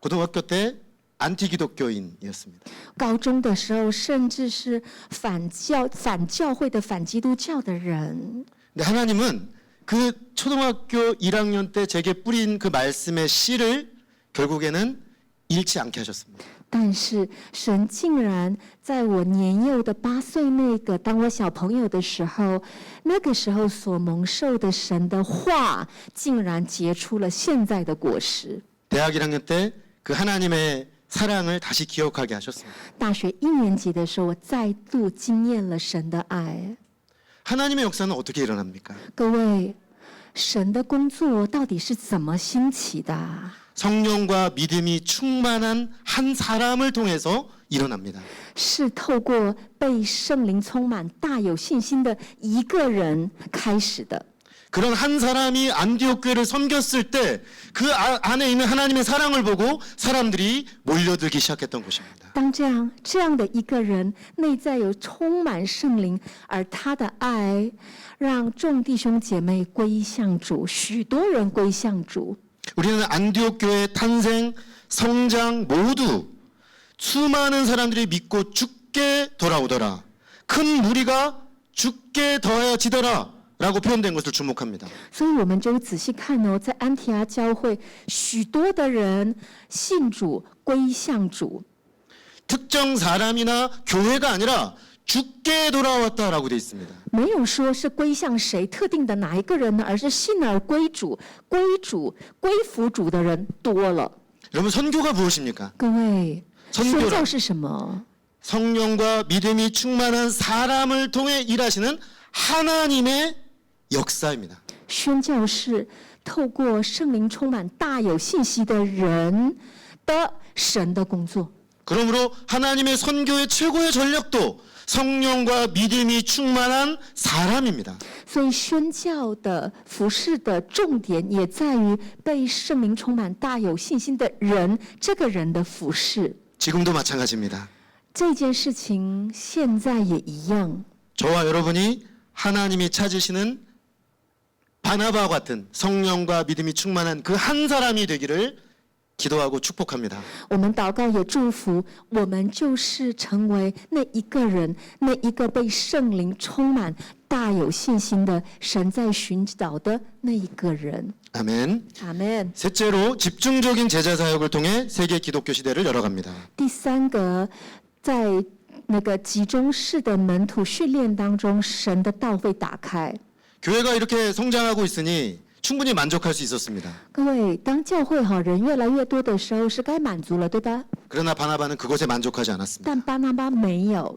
고등학교 때 안티기독교인이었습니다.
高中的时候，甚至是反教会的、反基督教的人。
근데 하나님은 그 초등학교 1학년 때 제게 뿌린 그 말씀의 씨를 결국에는 잃지 않게 하셨습니다.
但是神竟然在我年幼的8岁那个，当我小朋友的时候，那个时候所蒙受的神的话，竟然结出了现在的果实。
대학 1학년 때 그 하나님의 사랑을 다시 기억하게 하셨습니다.
大学1年级的时候，我再度经验了神的爱。
하나님의 역사는 어떻게 일어납니까?
各位，神的工作到底是怎么兴起的？
성령과 믿음이 충만한 한 사람을 통해서 일어납니다.
是透过被圣灵充满、大有信心的一个人开始的。
그런 한 사람이 안디옥 교회를 섬겼을 때 그 안에 있는 하나님의 사랑을 보고 사람들이 몰려들기 시작했던 것입니다.
当这样的一个人内在有充满圣灵，而他的爱让众弟兄姐妹归向主，许多人归向主。
우리는 안디옥 교회의 탄생, 성장 모두 수많은 사람들이 믿고 죽게 돌아오더라. 큰 무리가 죽게 더하여지더라. 라고 표현된 것을 주목합니다.
所以我们就仔细看哦，在安提阿教会，许多的人信主归向主，
특정 사람이나 교회가 아니라 죽게 돌아왔다라고 되어 있습니다.
没有说是归向谁特定的哪一个人呢，而是信而归主、归服主的人多了。
여러분 선교가 무엇입니까?
各位，
선교란
宣教是什么？
성령과 믿음이 충만한 사람을 통해 일하시는 하나님의 역사입니다.
宣教是透过圣灵充满、大有信息的人的神的工作。
그러므로 하나님의 선교의 최고의 전력도 성령과 믿음이 충만한 사람입니다.
所以宣教的服事的重点也在于被圣灵充满、大有信心的人，这个人的服事。
지금도 마찬가지입니다.
这件事情现在也一样。
저와 여러분이 하나님이 찾으시는 바나바와 같은 성령과 믿음이 충만한 그 한 사람이 되기를 기도하고 축복합니다.
我们祷告也祝福，我们就是成为那一个人，那一个被圣灵充满、大有信心的神在寻找的那一个人。
아멘.
阿门。
셋째로 집중적인 제자 사역을 통해 세계 기독교 시대를 열어갑니다.
第三个，在那个集中式的门徒训练当中，神的道会打开。
교회가 이렇게 성장하고 있으니 충분히 만족할 수 있었습니다.
各位，当教会人越来越多的时候，是该满足了，对吧？
그러나 바나바는 그것에 만족하지 않았습니다.
但巴拿巴没有。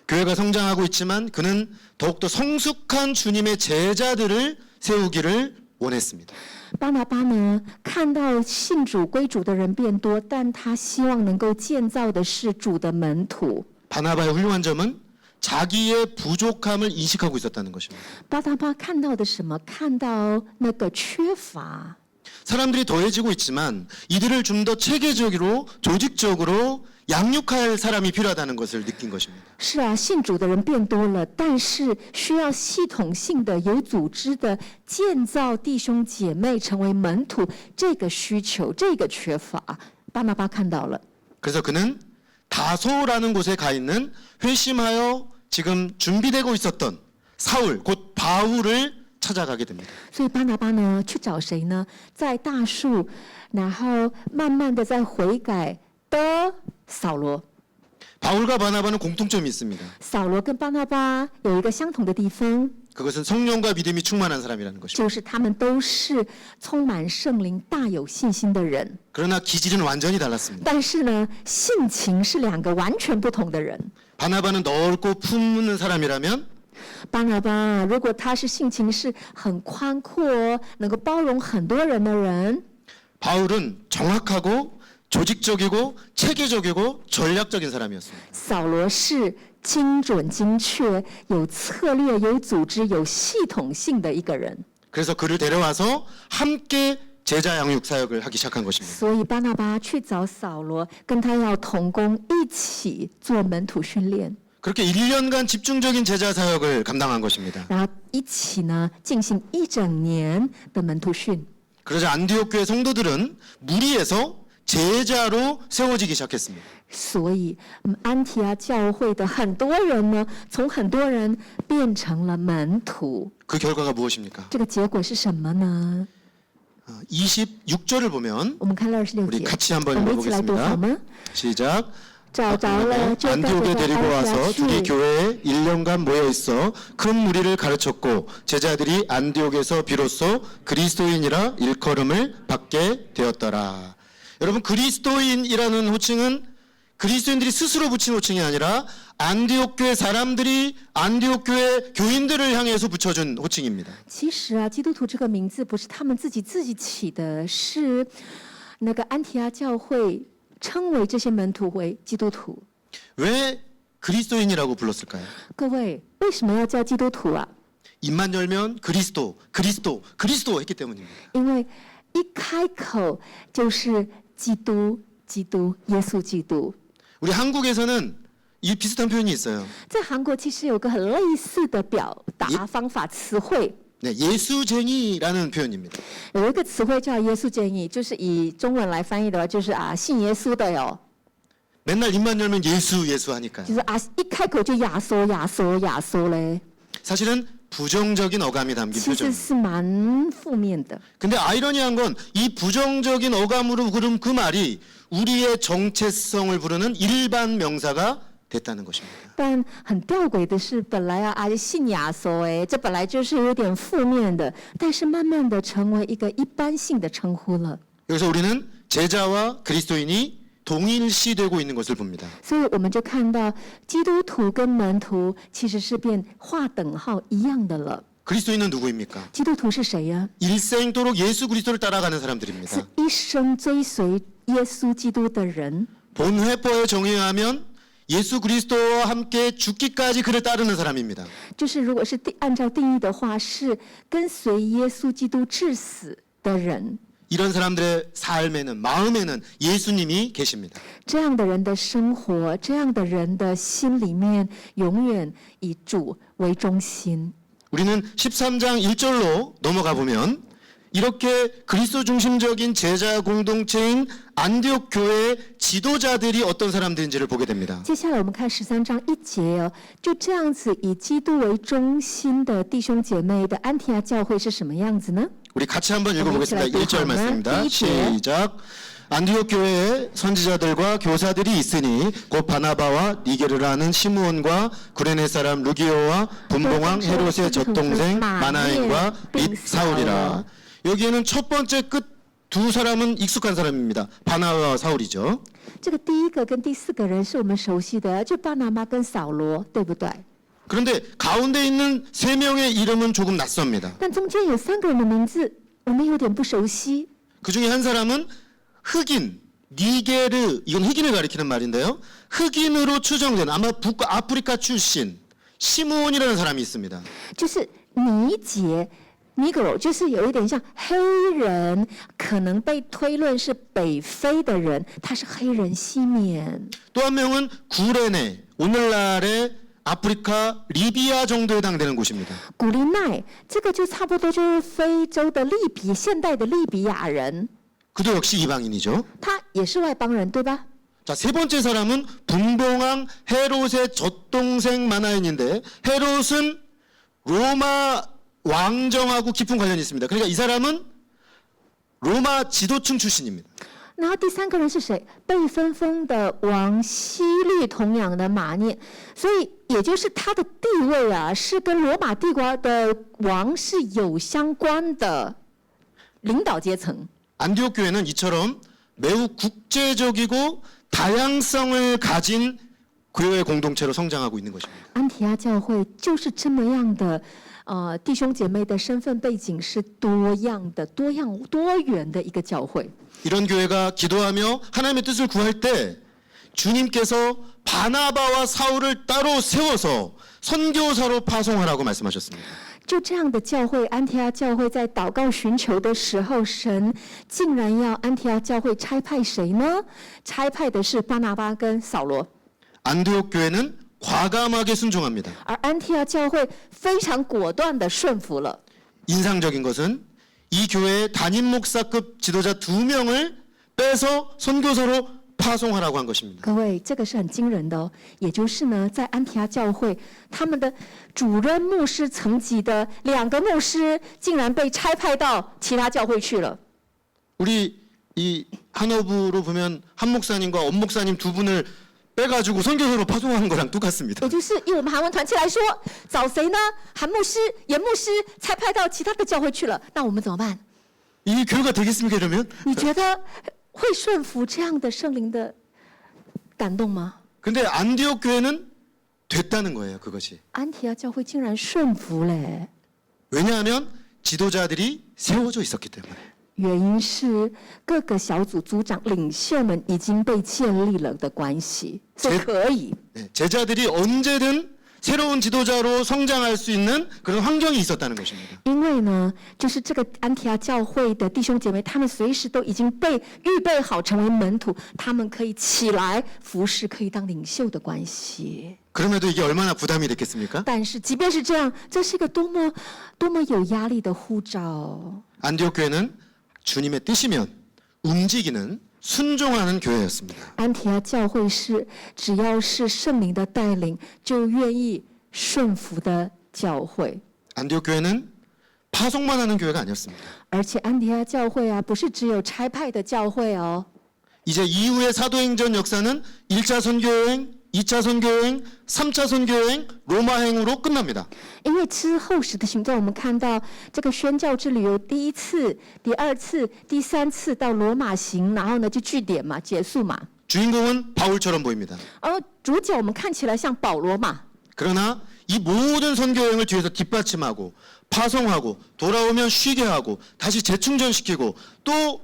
교회가 성장하고 있지만 그는 더욱더 성숙한 주님의 제자들을 세우기를 원했습니다.
巴拿巴呢，看到信主归主的人变多，但他希望能够建造的是主的门徒。
바나바의 훌륭한 점은 자기의 부족함을 인식하고 있었다는 것입니다.
巴拿巴看到的什么？看到那个缺乏。
사람들이 더해지고 있지만 이들을 좀 더 체계적으로 조직적으로 양육할 사람이 필요하다는 것을 느낀 것입니다.
是啊，信主的人变多了，但是需要系统性的、有组织的建造弟兄姐妹成为门徒，这个需求、这个缺乏，巴拿巴看到了。
그래서 그는 다소라는 곳에 가 있는 회심하여 지금 준비되고 있었던 사울, 곧 바울을 찾아가게 됩니다.
所以巴拿巴呢，去找谁呢？在大树，然后慢慢的在悔改的扫罗。
바울과 바나바는 공통점이 있습니다.
扫罗跟巴拿巴有一个相同的地方，
그것은 성령과 믿음이 충만한 사람이라는 것입니다.
就是他们都是充满圣灵、大有信心的人。
그러나 기질은 완전히 달랐습니다.
但是呢，性情是两个完全不同的人。
바나바는 넓고 품는 사람이라면
巴拿巴，如果他是性情是很宽阔，能够包容很多人的人，
바울은 정확하고 조직적이고 체계적이고 전략적인 사람이었습니다.
扫罗是精准、精确、有策略、有组织、有系统性的一个人。
그래서 그를 데려와서 함께 제자 양육 사역을 하기 시작한 것입니다.
所以巴拿巴去找扫罗，跟他要同工，一起做门徒训练，
그렇게 1년간 집중적인 제자 사역을 감당한 것입니다.
然后一起呢进行一整年的门徒训。
그러자 안디옥 교회 성도들은 무리해서 제자로 세워지기 시작했습니다.
所以，安提阿教会的很多人呢，从很多人变成了门徒。
그 결과가 무엇입니까?
这个结果是什么呢？
26절을 보면
我们看26
우리
节，
같이
我
한번
们一起来读好
읽어보겠습니다.
吗？
시작.
找着了，就带
안디옥에
着到
데리고
安提
와서
阿
둘이
去。
교회에 1년간 모여 있어 큰 무리를 가르쳤고 제자들이 안디옥에서 비로소 그리스도인이라 일컬음을 받게 되었더라. 여러분 그리스도인이라는 호칭은 그리스도인들이 스스로 붙인 호칭이 아니라 안디옥 교회 사람들이 안디옥 교회 교인들을 향해서 붙여준 호칭입니다.
其实啊，基督徒这个名字不是他们自己起的，是那个安提阿教会称为这些门徒为基督徒。
왜 그리스도인이라고 불렀을까요?
各位，为什么要叫基督徒啊？
입만 열면 그리스도, 그리스도, 그리스도 했기 때문입니다.
因为一开口就是基督，基督，耶稣基督。
우리 한국에서는 이 비슷한 표현이 있어요.
在韩国其实有个很类似的表达方法词汇，
네, 예수쟁이라는 표현입니다.
有一个词汇叫耶稣建议，就是以中文来翻译的话，就是信耶稣的哟，
맨날 입만 열면 예수, 예수 하니까요.
就是一开口就亚稣亚稣亚稣嘞，
사실은 부정적인 어감이 담긴
其实
표정.
是蛮负面的。
근데 아이러니한 건 이 부정적인 어감으로 부른 그 말이 우리의 정체성을 부르는 일반 명사가 됐다는 것입니다.
但很吊诡的是，本来信亚稣这本来就是有点负面的，但是慢慢的成为一个一般性的称呼了。
그래서 우리는 제자와 그리스도인이 동일시되고 있는 것을 봅니다.
所以我们就看到基督徒跟门徒其实是变划等号一样的了。
그리스도인은 누구입니까?
基督徒是谁呀？
일생도록 예수 그리스도를 따라가는
是
사람들입니다.
一生追随耶稣基督的人。
본회법에 정의하면 예수 그리스도와 함께 죽기까지 그를 따르는 사람입니다.
就是如果是按照定义的话，是跟随耶稣基督至死的人。
이런 사람들의 삶에는 마음에는 예수님이 계십니다.
这样的人的生活，这样的人的心里面，永远以主为中心。
우리는 13장 1절로 넘어가 보면 이렇게 그리스도 중심적인 제자 공동체인 안디옥 교회의 지도자들이 어떤 사람들인지를 보게 됩니다.
接下来我们看13章1节哦，就这样子以基督为中心的弟兄姐妹的安提阿教会是什么样子呢？
우리 같이 한번 읽어보겠습니다. 1절 말씀입니다. 시작. 안디옥 교회에 선지자들과 교사들이 있으니 곧 바나바와 니게르라는 시므온과 구레네 사람 루기오와 분봉왕 헤롯의 젖동생 마나엔과 및 사울이라. 여기에는 첫 번째 끝 두 사람은 익숙한 사람입니다. 바나바와 사울이죠.
这个第一个跟第四个人是我们熟悉的，就巴拿马跟扫罗，对不对？
그런데 가운데 있는 세 명의 이름은 조금 낯섭니다.
但中间有3个人的名字，我们有点不熟悉。
그 중에 한 사람은 흑인, 니게르, 이건 흑인을 가리키는 말인데요. 흑인으로 추정된 아마 북아프리카 출신 시므온이라는 사람이 있습니다.
就是尼杰 Negro 就是有一点像黑人，可能被推论是北非的人，他是黑人西缅。
또 한 명은 구레네, 오늘날의 아프리카 리비아 정도에 해당되는 곳입니다.
古利奈，这个就差不多就是非洲的利比，现代的利比亚人，
그도 역시 이방인이죠.
他也是外邦人，对吧？
자, 세 번째 사람은 분봉왕 헤롯의 젖동생 마나엔인데 헤롯은 로마 왕정하고 깊은 관련이 있습니다. 그러니까 이 사람은 로마 지도층 출신입니다.
然后第3个人是谁？被分封的王希律同养的马念，所以也就是他的地位是跟罗马帝国的王是有相关的领导阶层。
안디옥 교회는 이처럼 매우 국제적이고 다양성을 가진 교회 공동체로 성장하고 있는 것입니다.
安提阿教会就是这么样的，弟兄姐妹的身份背景是多样的、多元的一个教会。
이런 교회가 기도하며 하나님의 뜻을 구할 때 주님께서 바나바와 사울을 따로 세워서 선교사로 파송하라고 말씀하셨습니다.
就这样的教会，安提阿教会在祷告寻求的时候，神竟然要安提阿教会差派谁呢？差派的是巴拿巴跟扫罗。
안디옥 교회는 과감하게 순종합니다.
而安提阿教会非常果断的顺服了。
인상적인 것은 이 교회의 담임 목사급 지도자 2명을 빼서 선교사로 파송하라고 한 것입니다.
各位，这个是很惊人的哦。也就是呢，在安提阿教会，他们的主任牧师层级的2个牧师，竟然被差派到其他教会去了。
우리 이 한어부로 보면 한 목사님과 엄 목사님 두 분을 빼가지고 선교사로 파송하는 거랑 똑같습니다.
也就是以我们韩文团契来说，找谁呢？韩牧师、严牧师差派到其他的教会去了，那我们怎么办？
이 교회가 되겠습니까 이러면?
你觉得会顺服这样的圣灵的感动吗？
근데 안디옥 교회는 됐다는 거예요 그것이.
安提阿教会竟然顺服嘞！
왜냐하면 지도자들이 세워져 있었기 때문에.
原因是各个小组组长、领袖们已经被建立了的关系，所以可以。
네, 제자들이 언제든 새로운 지도자로 성장할 수 있는 그런 환경이 있었다는 것입니다.
因为呢，就是这个安提阿教会的弟兄姐妹，他们随时都已经被预备好成为门徒，他们可以起来服侍，可以当领袖的关系。
그럼에도 이게 얼마나 부담이 됐겠습니까?
但是即便是这样，这是一个多么有压力的呼召。
안디옥 교회는 주님의 뜻이면 움직이는 순종하는 교회였습니다.
安提阿教会是只要是圣灵的带领，就愿意顺服的教会。
안디옥 교회는 파송만 하는 교회가 아니었습니다.
而且安提阿教会啊，不是只有差派的教会哦。
이제 이후의 사도행전 역사는 1차 선교여행, 2차 선교여행, 3차 선교여행, 로마행으로 끝납니다.
因为之后使的行传，我们看到这个宣教之旅有第一次、第二次、第三次到罗马行，然后呢就据点嘛，结束嘛。
주인공은 바울처럼 보입니다.
而主角我们看起来像保罗嘛，
그러나 이 모든 선교여행을 뒤에서 뒷받침하고 파송하고 돌아오면 쉬게 하고 다시 재충전시키고 또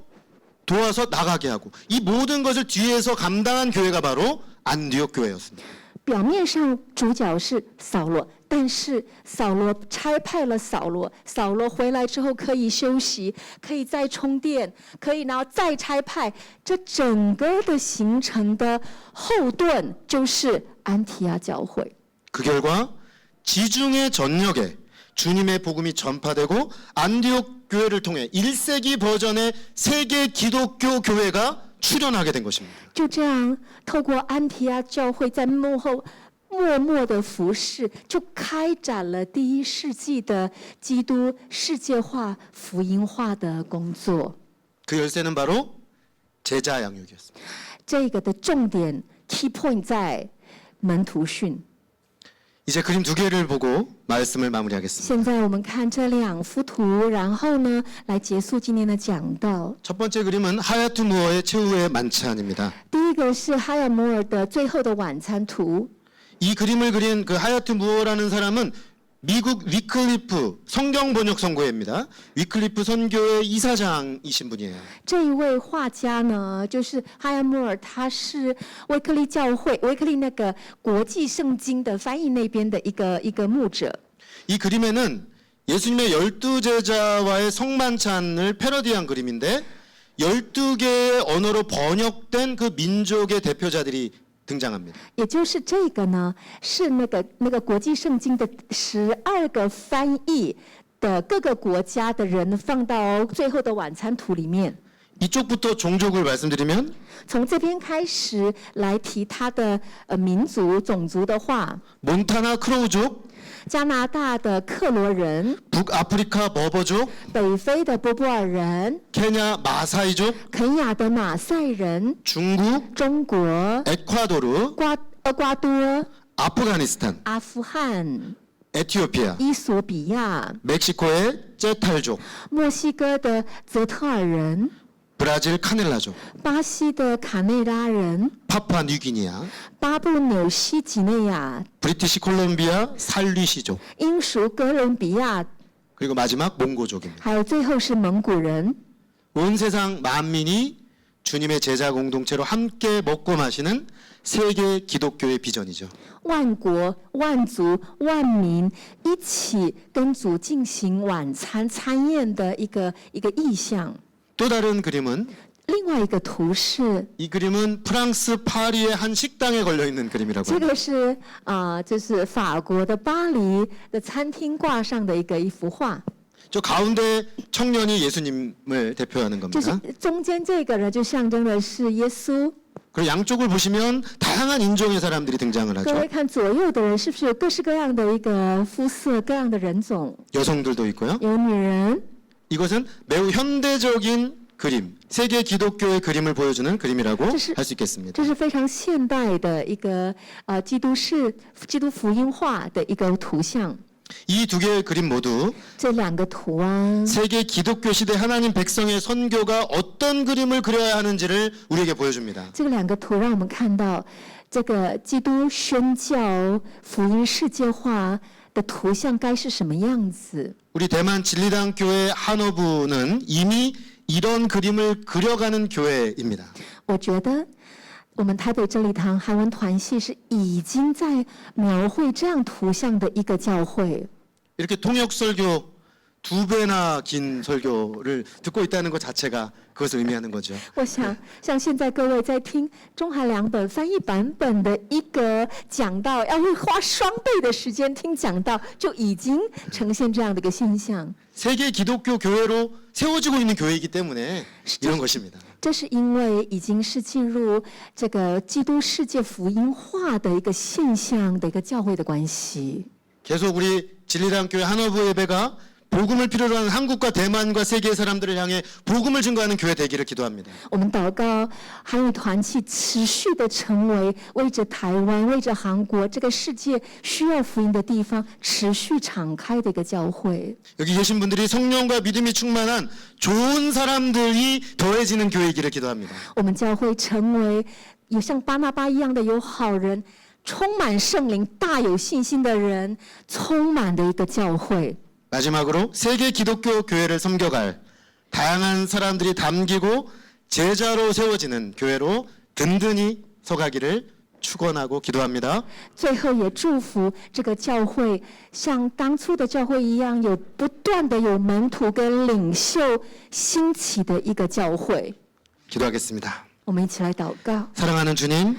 도와서 나가게 하고 이 모든 것을 뒤에서 감당한 교회가 바로 안디옥 교회였습니다.
表面上主角是扫罗，但是扫罗差派了扫罗，扫罗回来之后可以休息，可以再充电，可以然后再差派，这整个的形成的后盾就是安提阿教会。
그 결과 지중해 전역에 주님의 복음이 전파되고 안디옥 교회를 통해 1세기 버전의 세계 기독교 교회가 출현하게 된 것입니다.
就这样，透过安提阿教会在幕后默默的服侍，就开展了第一世纪的基督世界化、福音化的工作。
그 열쇠는 바로 제자 양육이었습니다.
这个的重点 key point 在门徒训。
이제 그림 두 개를 보고 말씀을 마무리하겠습니다.
现在我们看这两幅图，然后呢，来结束今天的讲道。
첫 번째 그림은 하야트 무어의 최후의 만찬입니다.
第一个是哈亚摩尔的最后的晚餐图。
이 그림을 그린 그 하야트 무어라는 사람은 미국 위클리프 성경 번역 선교회입니다. 위클리프 선교회 이사장이신 분이에요.
这一位画家呢，就是哈亚穆尔，他是威克利教会、威克利那个国际圣经的翻译那边的一个牧者。
이 그림에는 예수님의 12제자와의 성만찬을 패러디한 그림인데 12개의 언어로 번역된 그 민족의 대표자들이 등장합니다.
也就是这个呢，是那个国际圣经的12个翻译的各个国家的人放到最后的晚餐图里面。
이쪽부터 종족을 말씀드리면
从这边开始来提他的民族种族的话，
몬타나 크로우족,
加拿大的克罗人、
북아프리카 버버족,
北非的波波尔人、
케냐 마사이족,
肯亚的马赛人、
중국,
中国、
에콰도르,
厄瓜多、
아프가니스탄,
阿富汗、
에티오피아,
伊索比亚、
멕시코의 제탈족,
墨西哥的泽特尔人、
브라질 카넬라족,
巴西的卡内拉人、
파푸아뉴기니아,
巴布纽西几内亚、
브리티시 콜롬비아 살리시족,
英属哥伦比亚，
그리고 마지막 몽고족입니다.
还有最后是蒙古人。
온 세상 만민이 주님의 제자 공동체로 함께 먹고 마시는 세계 기독교의 비전이죠.
万国、万族、万民一起跟主进行晚餐餐宴的一个意象。
또 다른 그림은
另外一个图是，
이 그림은 프랑스 파리의 한 식당에 걸려 있는 그림이라고
这
합니다.
个是就是法国的巴黎的餐厅挂上的一幅画，
저 가운데 청년이 예수님을 대표하는
就是
겁니다.
中间这个呢，就象征的是耶稣。
그리고 양쪽을 보시면 다양한 인종의 사람들이 등장을
各
하죠.
位看左右的人，是不是有各式各样的一个肤色、各样的人种？
여성들도 있고요.
有女人，
이것은 매우 현대적인 그림, 세계 기독교의 그림을 보여주는 그림이라고
這是-
할 수 있겠습니다.
这是非常现代的一个基督福音化的一个图像。
이 두 개의 그림 모두
这两个图啊，
세계 기독교 시대 하나님 백성의 선교가 어떤 그림을 그려야 하는지를 우리에게 보여줍니다.
这个两个图让我们看到这个基督宣教福音世界化的图像该是什么样子。
우리 대만 진리당 교회 한어부는 이미 이런 그림을 그려가는 교회입니다.
我觉得我们台北真理堂韩文团系是已经在描绘这样图像的一个教会。
이렇게 통역 설교 2배나 긴 설교를 듣고 있다는 것 자체가 그것을 의미하는 거죠.
我想，像现在各位在听中韩两本翻译版本的一个讲道，要会花双倍的时间听讲道，就已经呈现这样的一个现象。
세계 기독교 교회로 세워지고 있는 교회이기 때문에 이런 것입니다.
这是因为已经是进入这个基督世界福音化的一个现象的一个教会的关系。
계속 우리 진리당 교회 한어부 예배가 복음을 필요로 하는 한국과 대만과 세계의 사람들을 향해 복음을 증거하는 교회 되기를 기도합니다.
我们祷告韩语团契持续的成为为着台湾、为着韩国这个世界需要福音的地方，持续敞开的一个教会。
여기 계신 분들이 성령과 믿음이 충만한 좋은 사람들이 더해지는 교회이기를 기도합니다.
我们教会成为有像巴拿巴一样的有好人，充满圣灵、大有信心的人，充满的一个教会。
마지막으로 세계 기독교 교회를 섬겨갈 다양한 사람들이 담기고 제자로 세워지는 교회로 든든히 서가기를 축원하고 기도합니다.
最后也祝福这个教会像当初的教会一样，有不断的有门徒跟领袖兴起的一个教会。
기도하겠습니다.
我们一起来祷告。
사랑하는 주님,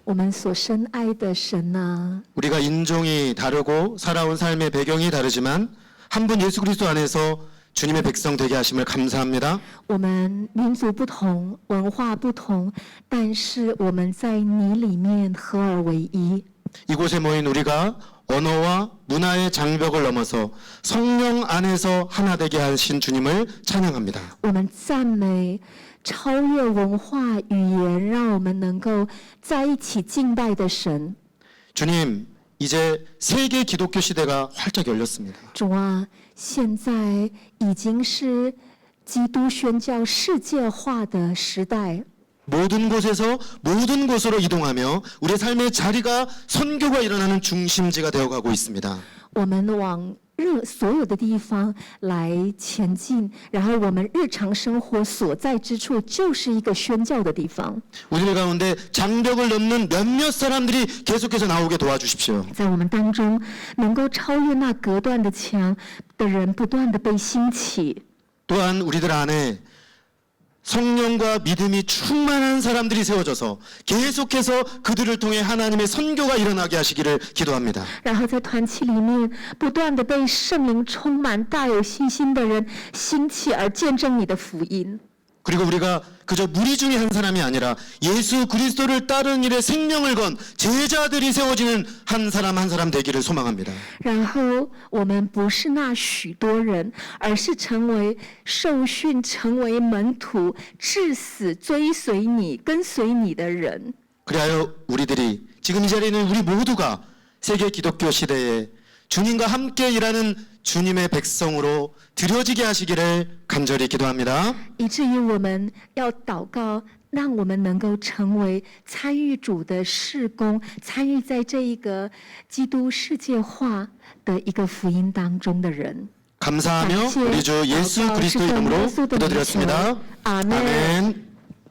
我们所深爱的神啊，
우리가 인종이 다르고 살아온 삶의 배경이 다르지만 한 분 예수 그리스도 안에서 주님의 백성 되게 하심을 감사합니다.
我们民族不同，文化不同，但是我们在你里面合而为一。
이곳에 모인 우리가 언어와 문화의 장벽을 넘어서 성령 안에서 하나 되게 하신 주님을 찬양합니다.
我们赞美超越文化语言，让我们能够在一起敬拜的神。
주님, 이제 세계 기독교 시대가 활짝 열렸습니다.
主啊，现在已经是基督宣教世界化的时代。
모든 곳에서 모든 곳으로 이동하며 우리의 삶의 자리가 선교가 일어나는 중심지가 되어가고 있습니다.
我们往所有的地方来前进，然后我们日常生活所在之处就是一个宣教的地方。
우리들 가운데 장벽을 넘는 몇몇 사람들이 계속해서 나오게 도와주십시오.
在我们当中，能够超越那隔断的墙的人，不断的被兴起。
또한 우리들 안에 성령과 믿음이 충만한 사람들이 세워져서 계속해서 그들을 통해 하나님의 선교가 일어나게 하시기를 기도합니다.
然后在团契里面，不断的被圣灵充满、大有信心的人兴起，而见证你的福音。
그리고 우리가 그저 무리 중에 한 사람이 아니라 예수 그리스도를 따르는 일에 생명을 건 제자들이 세워지는 한 사람 되기를 소망합니다.
然后我们不是那许多人，而是成为受训、成为门徒、至死追随你、跟随你的人。
그리하여 우리들이 지금 이 자리에 있는 우리 모두가 세계 기독교 시대에 주님과 함께 일하는 주님의 백성으로 드려지게 하시기를 간절히 기도합니다.
以至于我们要祷告，让我们能够成为参与主的事工，参与在这一个基督世界化的一个福音当中的人。
감사하며 우리 주 예수 그리스도 이름으로 기도드렸습니다.
아멘.
아멘.